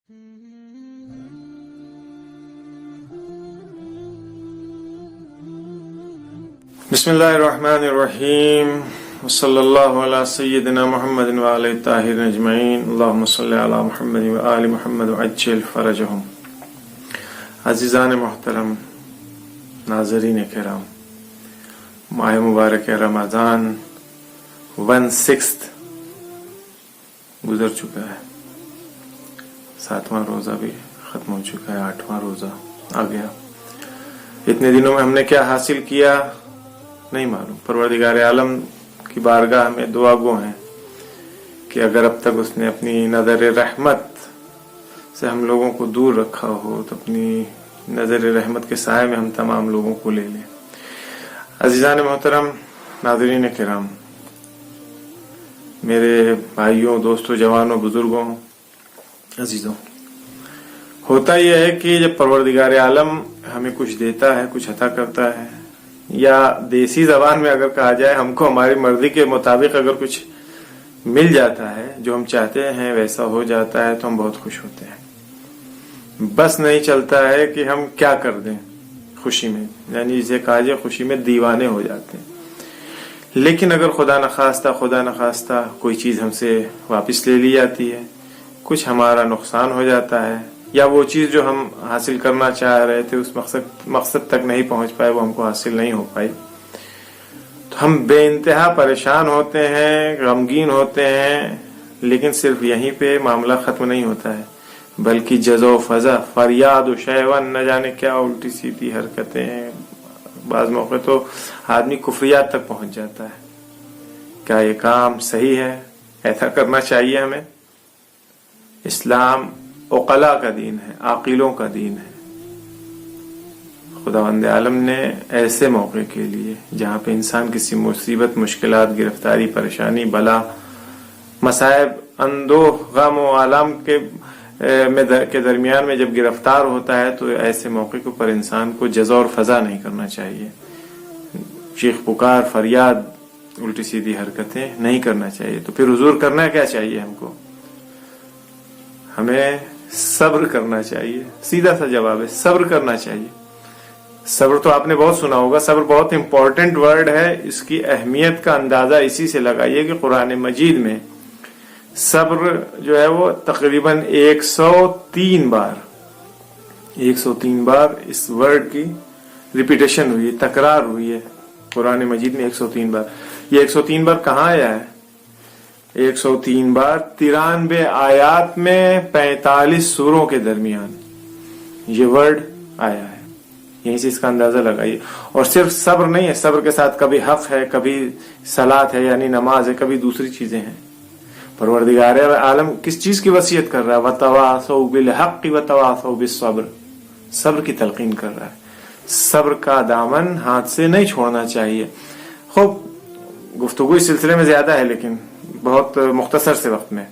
बिस्मिल्लाहिर्रहमानिर्रहीम वसल्लल्लाहु अला सय्यदिना मुहम्मदिन व आलिहि ताहिरीन अजमईन अल्लाहुम्मा सल्लि अला मुहम्मद व आलि मुहम्मद व अज्जिल फरजहुम। अज़ीज़ान मोहतरम, नाज़रीन किराम, माह मुबारक रमज़ान 1/6 गुजर चुका है। 7वां रोज़ा भी ख़त्म हो चुका है, 8वां रोज़ा आ गया। इतने दिनों में हमने क्या हासिल किया नहीं मालूम। परवरदिगार आलम की बारगाह में दुआ गो हैं कि अगर अब तक उसने अपनी नज़र रहमत से हम लोगों को दूर रखा हो तो अपनी नज़र रहमत के साए में हम तमाम लोगों को ले लें। अज़ीज़ान मोहतरम, नाज़रीन किराम, मेरे भाइयों, दोस्तों, जवानों, बुजुर्गों, अजीजों, होता यह है कि जब परवरदिगार आलम हमें कुछ देता है, कुछ अता करता है, या देसी जबान में अगर कहा जाए हमको हमारी मर्जी के मुताबिक अगर कुछ मिल जाता है, जो हम चाहते हैं वैसा हो जाता है, तो हम बहुत खुश होते हैं। बस नहीं चलता है कि हम क्या कर दें खुशी में, यानी जिसे कहा जाए खुशी में दीवाने हो जाते हैं। लेकिन अगर खुदा न खास्ता कोई चीज हमसे वापस ले ली जाती है, कुछ हमारा नुकसान हो जाता है, या वो चीज जो हम हासिल करना चाह रहे थे उस मकसद तक नहीं पहुंच पाए, वो हमको हासिल नहीं हो पाई, तो हम बेइंतहा परेशान होते हैं, गमगीन होते हैं। लेकिन सिर्फ यहीं पे मामला खत्म नहीं होता है, बल्कि जज़ो फजा, फरियाद व शैवन, न जाने क्या उल्टी सीधी हरकतें हैं। बाज मौके तो आदमी कुफरियात तक पहुंच जाता है। क्या ये काम सही है? ऐसा करना चाहिए हमें? इस्लाम उक़ला का दीन है, आकिलों का दीन है। खुदावंद आलम ने ऐसे मौके के लिए जहाँ पे इंसान किसी मुसीबत, मुश्किलात, गिरफ्तारी, परेशानी, बला, मसाइब, अंदोह, गम और आलम के दरमियान में जब गिरफ्तार होता है, तो ऐसे मौके के ऊपर इंसान को जज़ा और फजा नहीं करना चाहिए। चीख पुकार, फरियाद, उल्टी सीधी हरकतें नहीं करना चाहिए। तो फिर हुजूर करना क्या चाहिए हमको? हमें सब्र करना चाहिए। सीधा सा जवाब है, सब्र करना चाहिए। सब्र तो आपने बहुत सुना होगा, सब्र बहुत इंपॉर्टेंट वर्ड है। इसकी अहमियत का अंदाजा इसी से लगाइए कि कुरान मजीद में सब्र जो है वो तकरीबन 103 बार इस वर्ड की रिपीटेशन हुई है, तकरार हुई है कुरान मजीद में 103 बार। ये 103 बार कहाँ आया है? 103 बार 93 आयात में 45 सूरों के दरमियान ये वर्ड आया है। यहीं से इसका अंदाजा लगाइए। और सिर्फ सब्र नहीं है, सब्र के साथ कभी हक है, कभी सलात है यानी नमाज है, कभी दूसरी चीजें हैं। परवरदिगार आलम किस चीज की वसीयत कर रहा है? वतवासौ बिल हक़ वतवासौ बिस सब्र, सब्र की तलकीन कर रहा है। सब्र का दामन हाथ से नहीं छोड़ना चाहिए। खूब गुफ्तगू इस सिलसिले में ज्यादा है, लेकिन बहुत मुख्तसर से वक्त में,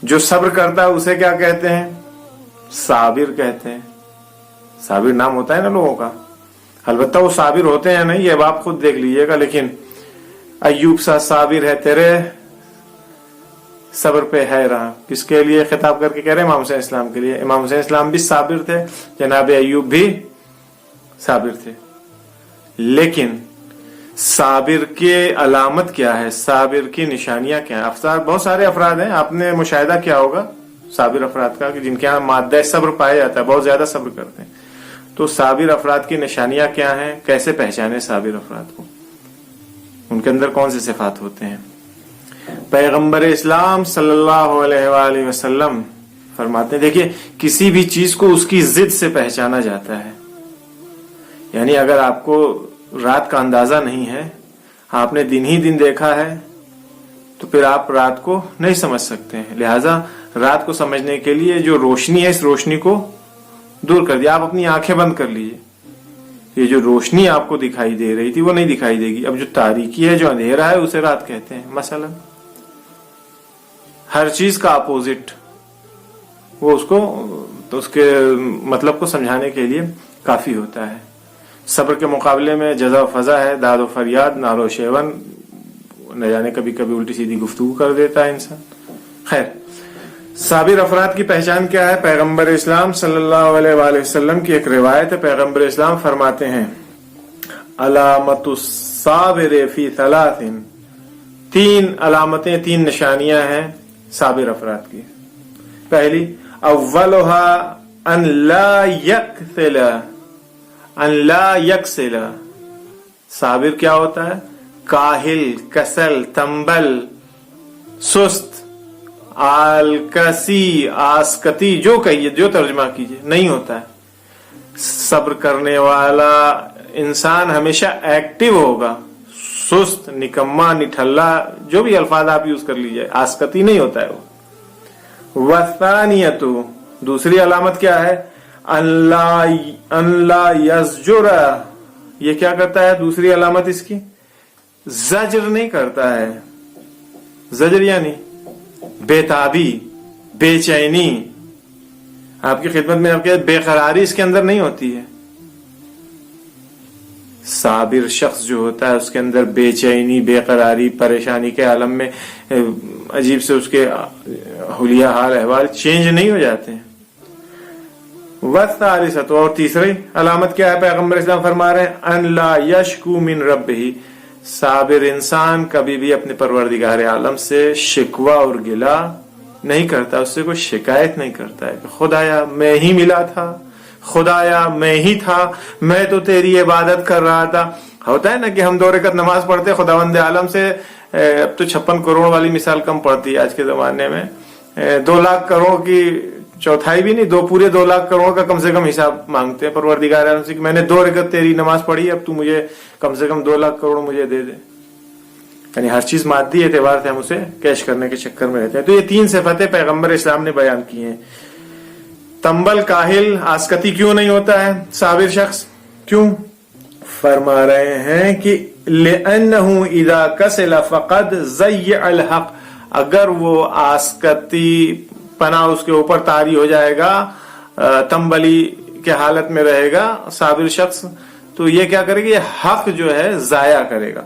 जो सब्र करता है उसे क्या कहते हैं? साबिर कहते हैं। साबिर नाम होता है ना लोगों का, अलबत्ता वो साबिर होते हैं नहीं, ये अब आप खुद देख लीजिएगा। लेकिन अय्यूब सा साबिर है, तेरे सब्र पे है रहा। किसके लिए खिताब करके कह रहे हैं? इमाम हुसैन इस्लाम के लिए। इमाम हुसैन इस्लाम भी साबिर थे, जनाब अय्यूब भी साबिर थे। लेकिन साबिर के अलामत क्या है? साबिर की निशानियां क्या है? अफसार बहुत सारे अफराद हैं, आपने मुशाहिदा किया होगा साबिर अफराद का कि जिनके यहाँ माद्दा सब्र पाया जाता है, बहुत ज्यादा सब्र करते हैं। तो साबिर अफराद की निशानियां क्या हैं? कैसे पहचाने साबिर अफराद को? उनके अंदर कौन से सिफात होते हैं? पैगंबर इस्लाम सल्लल्लाहु अलैहि वसल्लम फरमाते हैं, देखिए किसी भी चीज को उसकी जिद से पहचाना जाता है। यानी अगर आपको रात का अंदाजा नहीं है, आपने दिन ही दिन देखा है, तो फिर आप रात को नहीं समझ सकते हैं। लिहाजा रात को समझने के लिए जो रोशनी है, इस रोशनी को दूर कर दिया। आप अपनी आंखें बंद कर लीजिए, ये जो रोशनी आपको दिखाई दे रही थी वो नहीं दिखाई देगी। अब जो तारीकी है, जो अंधेरा है, उसे रात कहते हैं। मसलन हर चीज का अपोजिट, वो उसको तो उसके मतलब को समझाने के लिए काफी होता है। सब्र के मुकाबले में जज़ा फजा है, दाद व फरियाद, नारो शेवन, न जाने कभी कभी उल्टी सीधी गुफ्तगू कर देता है इंसान। खैर, صابر افراد کی پہچان کیا ہے؟ پیغمبر اسلام صلی اللہ علیہ وآلہ وسلم کی ایک روایت ہے، پیغمبر اسلام فرماتے ہیں علامت الصابر فی ثلاث، تین علامتیں، تین نشانیاں ہیں صابر افراد کی. پہلی اولها ان لا یکسل. صابر کیا ہوتا ہے؟ کاہل، کسل، تنبل، سست، آلکسی، آسکتی، جو کہیے، جو ترجمہ کیجیے، نہیں ہوتا ہے. صبر کرنے والا انسان ہمیشہ ایکٹیو ہوگا. سست، نکما، نٹھلا، جو بھی الفاظ آپ یوز کر لیجیے، آسکتی نہیں ہوتا ہے وہ. والثانیۃ، دوسری علامت کیا ہے؟ اللہ یزجر. یہ کیا کرتا ہے؟ دوسری علامت اس کی زجر نہیں کرتا ہے. زجر یعنی بےتابی، بے چینی. آپ کی خدمت میں آپ کے بے قراری اس کے اندر نہیں ہوتی ہے. صابر شخص جو ہوتا ہے اس کے اندر بے چینی، بے قراری، پریشانی کے عالم میں عجیب سے اس کے حلیہ حال احوال چینج نہیں ہو جاتے ہیں. والثالثۃ، اور تیسری علامت کیا ہے؟ پیغمبر اسلام فرما رہے ہیں ان لا یشکو من ربہ. صابر انسان کبھی بھی اپنے پروردگار عالم سے شکوہ اور گلہ نہیں کرتا، اس سے کوئی شکایت نہیں کرتا ہے کہ خدایا میں ہی ملا تھا، خدایا میں ہی تھا، میں تو تیری عبادت کر رہا تھا. ہوتا ہے نا کہ ہم 2 رکعت نماز پڑھتے خداوند عالم سے، اب تو 56 کروڑ والی مثال کم پڑتی ہے آج کے زمانے میں. 2 لاکھ کروڑ کی چوتھائی بھی نہیں، پورے 2 لاکھ کروڑ کا کم سے کم حساب مانگتے ہیں پروردگار عالم سے کہ میں نے 2 رکعت تیری نماز پڑھی، اب تو مجھے کم سے کم 2 لاکھ کروڑ مجھے دے دے. یعنی ہر چیز مادی اعتبار سے ہم اسے کیش کرنے کے چکر میں رہتے ہیں. تو یہ 3 صفتیں پیغمبر اسلام نے بیان کی ہیں. تنبل، کاہل، آسکتی کیوں نہیں ہوتا ہے صابر شخص؟ کیوں؟ فرما رہے ہیں کہ لأنه اذا کسل فقد ضیع الحق. اگر وہ آسکتی پنا اس کے اوپر طاری ہو جائے گا، تنبلی کے حالت میں رہے گا صابر شخص، تو یہ کیا کرے گا؟ یہ حق جو ہے ضائع کرے گا.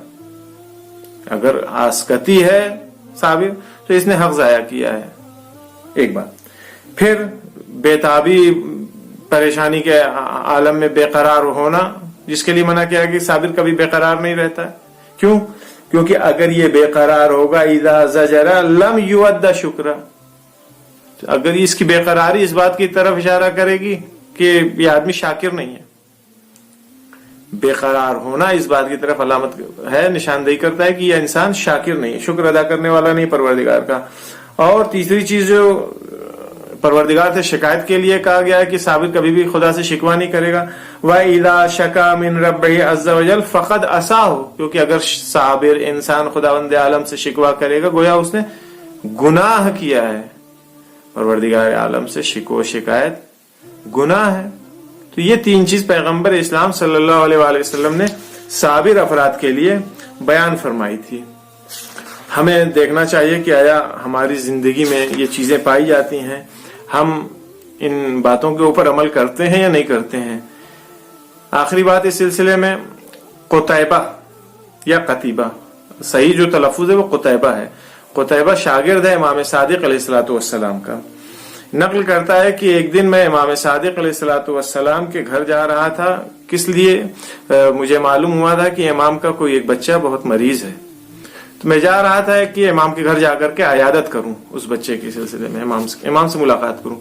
اگر آسکتی ہے صابر تو اس نے حق ضائع کیا ہے. ایک بات. پھر بےتابی، پریشانی کے عالم میں بے قرار ہونا، جس کے لیے منع کیا کہ صابر کبھی بے قرار نہیں رہتا ہے. کیوں؟ کیونکہ اگر یہ بے قرار ہوگا اذا زجر لم یؤد شکرا. اگر اس کی بے قراری اس بات کی طرف اشارہ کرے گی کہ یہ آدمی شاکر نہیں ہے. بے قرار ہونا اس بات کی طرف علامت ہے، نشاندہی کرتا ہے کہ یہ انسان شاکر نہیں ہے، شکر ادا کرنے والا نہیں پروردگار کا. اور تیسری چیز جو پروردگار سے شکایت کے لیے کہا گیا ہے کہ صابر کبھی بھی خدا سے شکوہ نہیں کرے گا. وَإِذَا شَكَا مِن رَبِّهِ عَزَّ وَجَلَّ فَقَدْ عَصَاهُ. کیونکہ اگر صابر انسان خداوند عالم سے شکوہ کرے گا گویا اس نے گناہ کیا ہے. پروردگار عالم سے شکوہ شکایت گناہ ہے. تو یہ 3 چیز پیغمبر اسلام صلی اللہ علیہ وآلہ وسلم نے صابر افراد کے لیے بیان فرمائی تھی. ہمیں دیکھنا چاہیے کہ آیا ہماری زندگی میں یہ چیزیں پائی جاتی ہیں، ہم ان باتوں کے اوپر عمل کرتے ہیں یا نہیں کرتے ہیں. آخری بات اس سلسلے میں قتیبہ یا قتیبہ، صحیح جو تلفظ ہے وہ قتیبہ ہے. قتیبہ شاگرد ہے امام صادق علیہ الصلوۃ والسلام کا. نقل کرتا ہے کہ ایک دن میں امام صادق علیہ الصلوۃ والسلام کے گھر جا رہا تھا. کس لیے؟ مجھے معلوم ہوا تھا کہ امام کا کوئی ایک بچہ بہت مریض ہے، تو میں جا رہا تھا کہ امام کے گھر جا کر کے عیادت کروں اس بچے کے سلسلے میں، امام سے ملاقات کروں.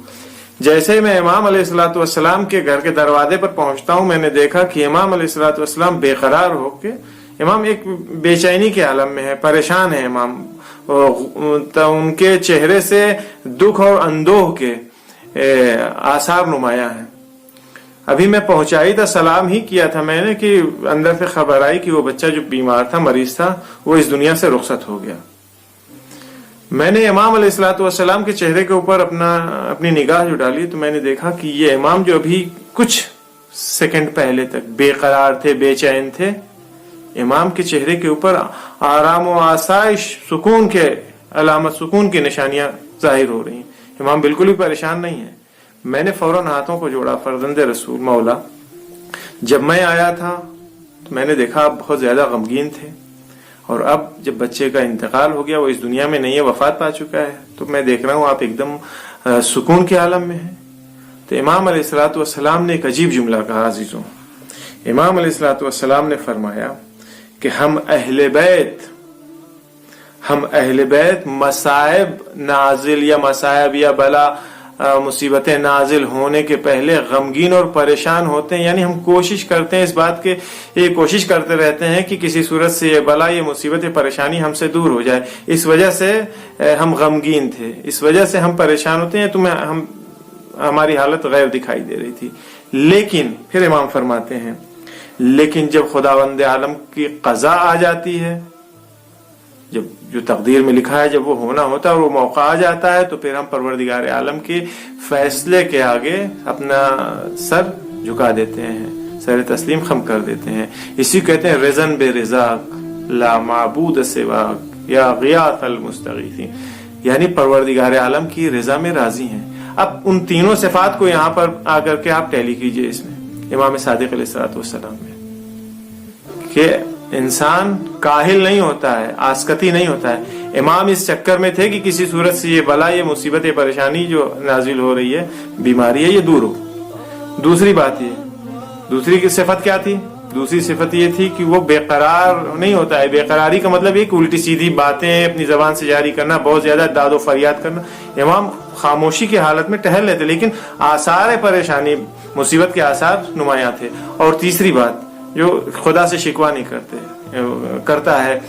جیسے میں امام علیہ الصلوۃ والسلام کے گھر کے دروازے پر پہنچتا ہوں، میں نے دیکھا کہ امام علیہ الصلوۃ والسلام بے قرار ہو کے، امام ایک بے چینی کے عالم میں ہے، پریشان ہے امام. ان کے چہرے سے دکھ اور اندوہ کے آثار نمایاں ہیں. ابھی میں پہنچائی تھا، سلام ہی کیا تھا میں نے کہ اندر سے خبر آئی کہ وہ بچہ جو بیمار تھا، مریض تھا، وہ اس دنیا سے رخصت ہو گیا. میں نے امام علیہ الصلوۃ والسلام کے چہرے کے اوپر اپنی نگاہ جو ڈالی تو میں نے دیکھا کہ یہ امام جو ابھی کچھ سیکنڈ پہلے تک بے قرار تھے، بے چین تھے، امام کے چہرے کے اوپر آرام و آسائش، سکون کے علامت، سکون کی نشانیاں ظاہر ہو رہی ہیں. امام بالکل بھی پریشان نہیں ہے. میں نے فوراً ہاتھوں کو جوڑا، فرزند رسول مولا، جب میں آیا تھا تو میں نے دیکھا آپ بہت زیادہ غمگین تھے، اور اب جب بچے کا انتقال ہو گیا، وہ اس دنیا میں نہیں ہے، وفات پا چکا ہے، تو میں دیکھ رہا ہوں آپ ایک دم सुकून के आलम में हैं। तो इमाम अलैहिस्सलातु वस्सलाम ने एक अजीब जुमला कहा अजीजों। इमाम अलैहिस्सलातु वस्सलाम ने फरमाया कि हम अहले बैत मसाइब नाजिल या मसाइब या बला मुसीबतें नाजिल होने के पहले गमगीन और परेशान होते हैं। यानी हम कोशिश करते हैं इस बात के, ये कोशिश करते रहते हैं कि किसी सूरत से ये बला, ये मुसीबत, ये परेशानी हमसे दूर हो जाए। इस वजह से हम गमगीन थे, इस वजह से हम परेशान होते हैं, तुम्हें हमारी हालत गैर दिखाई दे रही थी। लेकिन फिर इमाम फरमाते हैं, लेकिन जब खुदावंद आलम की कज़ा आ जाती है, जब जो तकदीर में लिखा है जब वो होना होता है और वो मौका आ जाता है, तो फिर हम परवरदिगार आलम के फैसले के आगे अपना सर झुका देते हैं, सर तस्लीम खम कर देते हैं। इसी कहते हैं रिज़न बे रिज़ाक ला माबूद सिवाक या गियाथ अल मुस्तगीसीन, यानी परवरदिगार आलम की रजा में राजी हैं। अब उन तीनों सिफात को यहाँ पर आकर के आप टैली कीजिए इसमें इमाम सादिक अलैहिस्सलातु वस्सलाम में, कि इंसान काहिल नहीं होता है, आसकती नहीं होता है। इमाम इस चक्कर में थे कि किसी सूरत से ये बला, ये मुसीबत, ये परेशानी जो नाजिल हो रही है, बीमारी है, ये दूर हो। दूसरी बात ये, दूसरी की सिफत क्या थी? दूसरी सिफत ये थी कि वो बेकरार नहीं होता है। बेकरारी का मतलब एक उल्टी सीधी बातें अपनी जबान से जारी करना, बहुत ज्यादा दादो फरियाद करना। इमाम खामोशी की हालत में टहल लेते, लेकिन आसार परेशानी, मुसीबत के आसार नुमायां थे। और तीसरी बात, जो खुदा से शिकवा नहीं करता है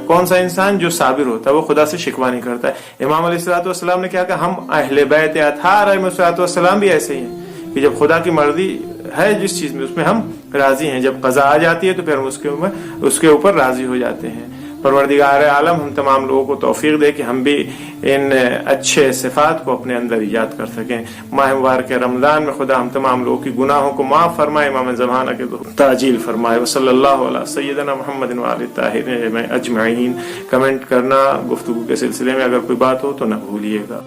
कौन सा इंसान? जो साबिर होता है, वो खुदा से शिकवा नहीं करता है। इमाम अलैहिस्सलातु वस्सलाम ने क्या कहा? हम अहले बैत अताहर अलैहिस्सलातु वस्सलाम भी ऐसे ही हैं कि जब खुदा की मर्जी है जिस चीज में, उसमें हम राजी हैं। जब कज़ा आ जाती है तो फिर हम उसके ऊपर राजी हो जाते हैं। परवरदिगार आलम हम तमाम लोगों को तौफीक दे कि हम भी इन अच्छे सिफात को अपने अंदर ईजाद कर सकें। माह मुबारक रमजान में खुदा हम तमाम लोगों की गुनाहों को माफ फरमाए, इमाम ज़माना के ताजील फरमाए। व सल्लल्लाहु अला सय्यदना मुहम्मद व आलिहि ताहिरीन अजमईन। कमेंट करना गुफ्तगू के सिलसिले में अगर कोई बात हो तो न भूलिएगा।